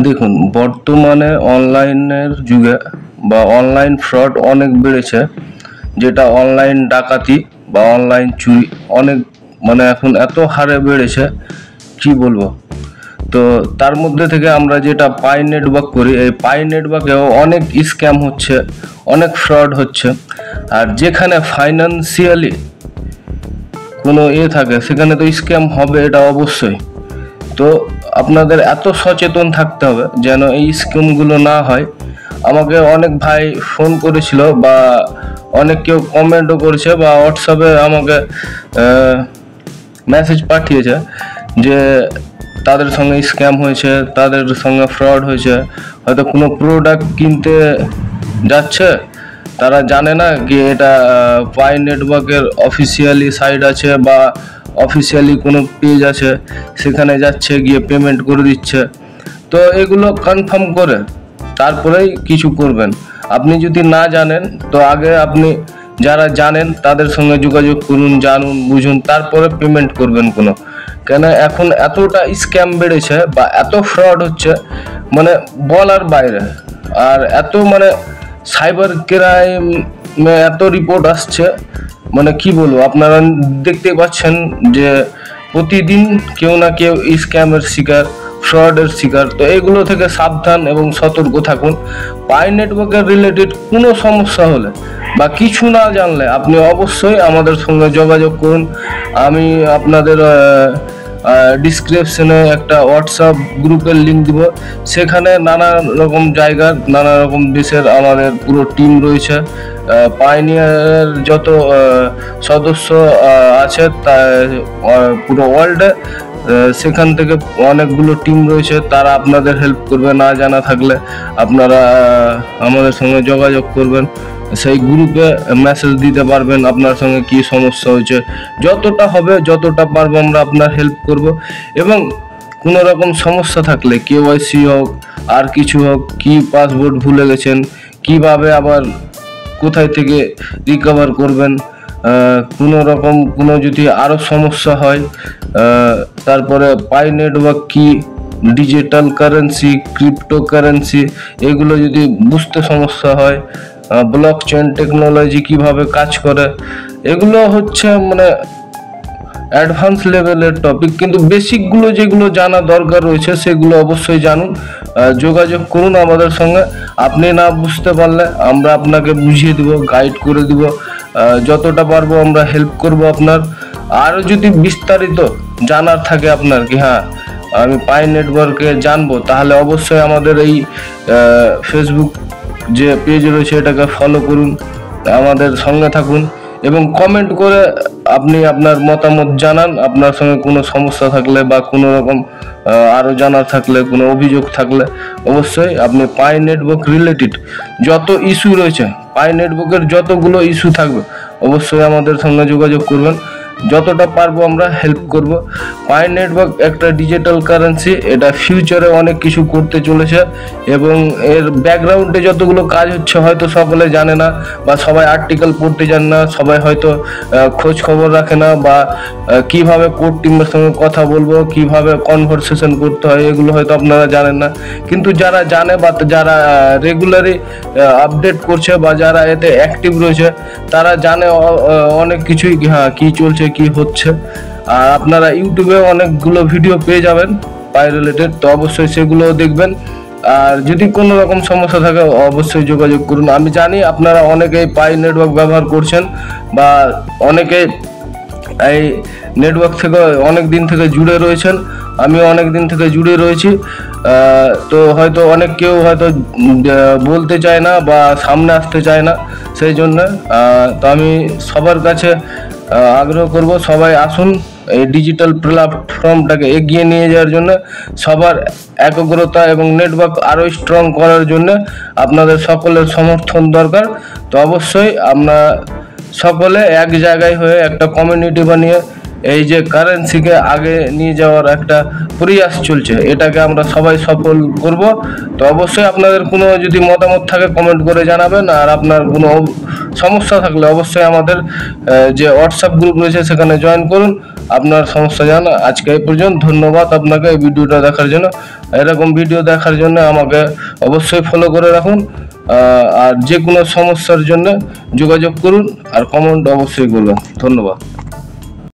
দেখুন, বর্তমানে অনলাইনের যুগে বা অনলাইন ফ্রড অনেক বেড়েছে, যেটা অনলাইন ডাকাতি বা অনলাইন চুরি অনেক এখন এত হারে বেড়েছে কি বলবো। তো তার মধ্যে থেকে আমরা যেটা পাই নেটওয়ার্ক করি, এই পাই নেটওয়ার্কেও অনেক স্ক্যাম হচ্ছে, অনেক ফ্রড হচ্ছে। আর যেখানে ফাইন্যান্সিয়ালি কোনো থাকে সেখানে তো স্ক্যাম হবে, এটা অবশ্যই। তো আপনাদের এত সচেতন থাকতে হবে যেন এই স্কিমগুলো না হয়। আমাকে অনেক ভাই ফোন করেছিল বা অনেক কেউ কমেন্টও করেছে বা হোয়াটসঅ্যাপে আমাকে মেসেজ পাঠিয়েছে যে তাদের সঙ্গে স্ক্যাম হয়েছে, তাদের সঙ্গে ফ্রড হয়েছে। হয়তো কোনো প্রোডাক্ট কিনতে যাচ্ছে, তারা জানে না কি এটা পাই নেটওয়ার্কের অফিসিয়ালি সাইট আছে বা অফিসিয়ালি কোনো পেজ আছে, সেখানে যাচ্ছে, গিয়ে পেমেন্ট করে দিচ্ছে। তো এগুলো কনফার্ম করে তারপরেই কিছু করবেন। আপনি যদি না জানেন তো আগে আপনি যারা জানেন তাদের সঙ্গে যোগাযোগ করুন, জানুন, বুঝুন, তারপরে পেমেন্ট করবেন কোনো। কেন এখন এতটা স্ক্যাম বেড়েছে বা এত ফ্রড হচ্ছে বলার বাইরে। আর এত সাইবার ক্রাইমে এত রিপোর্ট আসছে, কি বলবো, আপনারা দেখতে পাচ্ছেন যে প্রতিদিন কেউ না কেউ স্ক্যামের শিকার, ফ্রডের শিকার। তো এগুলো থেকে সাবধান এবং সতর্ক থাকুন। পাই নেটওয়ার্কের রিলেটেড কোনো সমস্যা হলে বা কিছু না জানলে আপনি অবশ্যই আমাদের সঙ্গে যোগাযোগ করুন। আমি আপনাদের ডিসক্রিপশনে একটা হোয়াটসঅ্যাপ গ্রুপের লিঙ্ক দিব, সেখানে নানা রকম জায়গার, নানা রকম দেশের আমাদের পুরো টিম রয়েছে। পাইনিয়ারের যত সদস্য আছে তা পুরো ওয়ার্ল্ডে, সেখান থেকে অনেকগুলো টিম রয়েছে, তারা আপনাদের হেল্প করবে। না জানা থাকলে আপনারা আমাদের সঙ্গে যোগাযোগ করবেন, সেই গ্রুপে মেসেজ দিতে পারবেন আপনার সঙ্গে কি সমস্যা হয়েছে। যতটা হবে, যতটা পারবো আমরা আপনার হেল্প করব। এবং কোনো রকম সমস্যা থাকলে কেওয়াইসি হোক আর কিছু হোক, কি পাসওয়ার্ড ভুলে গেছেন, কিভাবে আবার কোথায় থেকে রিকভার করবেন, কোনো যদি আরও সমস্যা হয়, তারপরে পাই নেটওয়ার্ক কি, ডিজিটাল কারেন্সি, ক্রিপ্টো কারেন্সি, এগুলো যদি বুঝতে সমস্যা হয়, ব্লক চেইন টেকনোলজি কিভাবে কাজ করে, এগুলো হচ্ছে অ্যাডভান্স লেভেলের টপিক। কিন্তু বেসিকগুলো যেগুলো জানা দরকার রয়েছে সেগুলো অবশ্যই জানুন। যোগাযোগ করুন আমাদের সঙ্গে। আপনি না বুঝতে পারলে আমরা আপনাকে বুঝিয়ে দিব, গাইড করে দিব, যতটা পারবো আমরা হেল্প করব আপনার। আরও যদি বিস্তারিত জানার থাকে আপনার কি হ্যাঁ আমি পাই নেটওয়ার্কে জানবো, তাহলে অবশ্যই আমাদের এই ফেসবুক যে পেজ রয়েছে এটাকে ফলো করুন, আমাদের সঙ্গে থাকুন এবং কমেন্ট করে আপনি আপনার মতামত জানান। আপনার সঙ্গে কোনো সমস্যা থাকলে বা কোনো রকম আরও জানার থাকলে, কোনো অভিযোগ থাকলে অবশ্যই আপনি পাই নেটওয়ার্ক রিলেটেড যত ইস্যু রয়েছে, পাই নেটওয়ার্কের যতগুলো ইস্যু থাকবে অবশ্যই আমাদের সঙ্গে যোগাযোগ করবেন। যতটা পারবো আমরা হেল্প করব। পাই নেটওয়ার্ক একটা ডিজিটাল কারেন্সি, এটা ফিউচারে অনেক কিছু করতে চলেছে এবং এর ব্যাকগ্রাউন্ডে যতগুলো কাজ হচ্ছে হয়তো সকলে জানে না বা সবাই আর্টিকেল পড়তে জানে না, সবাই হয়তো খোঁজ খবর রাখে না বা কিভাবে কোর টিমের সঙ্গে কথা বলবো, কিভাবে কনভারসেশন করতে হয়, এগুলো হয়তো আপনারা জানেন না। কিন্তু যারা জানে বা যারা রেগুলারই আপডেট করছে বা যারা এতে অ্যাক্টিভ রয়েছে, তারা জানে অনেক কিছুই, হ্যাঁ কী চলছে, কি হচ্ছে। আর আপনারা ইউটিউবে অনেকগুলো ভিডিও পেয়ে যাবেন পাই রিলেটেড, তো অবশ্যই সেগুলো দেখবেন। আর যদি কোনো রকম সমস্যা থাকে অবশ্যই যোগাযোগ করুন। আমি জানি আপনারা অনেকেই পাই নেটওয়ার্ক ব্যবহার করছেন বা অনেকে এই নেটওয়ার্ক থেকে অনেক দিন থেকে জুড়ে রয়েছেন, আমিও অনেক দিন থেকে জুড়ে রয়েছি। তো হয়তো অনেক কেউ হয়তো বলতে চায় না বা সামনে আসতে চায় না, সেই জন্য তো আমি সবার কাছে আগ্রহ করব, সবাই আসুন এই ডিজিটাল প্ল্যাটফর্মটাকে এগিয়ে নিয়ে যাওয়ার জন্য। সবার একাগ্রতা এবং নেটওয়ার্ক আরও স্ট্রং করার জন্য আপনাদের সকলের সমর্থন দরকার। তো অবশ্যই আমরা সকলে এক জায়গায় হয়ে একটা কমিউনিটি বানিয়ে এই যে কারেন্সিকে আগে নিয়ে যাওয়ার একটা প্রয়াস চলছে, এটাকে আমরা সবাই সফল করব। তো অবশ্যই আপনাদের কোনো যদি মতামত থাকে কমেন্ট করে জানাবেন। আর আপনার কোনো সমস্যা থাকলে অবশ্যই আমাদের যে হোয়াটসঅ্যাপ গ্রুপ রয়েছে সেখানে জয়েন করুন। আপনার সমস্যা জানা। আজকে এই পর্যন্ত, ধন্যবাদ আপনাকে এই ভিডিওটা দেখার জন্য। এরকম ভিডিও দেখার জন্য আমাকে অবশ্যই ফলো করে রাখুন, আর যে কোনো সমস্যার জন্য যোগাযোগ করুন, আর কমেন্ট অবশ্যই করবেন। ধন্যবাদ।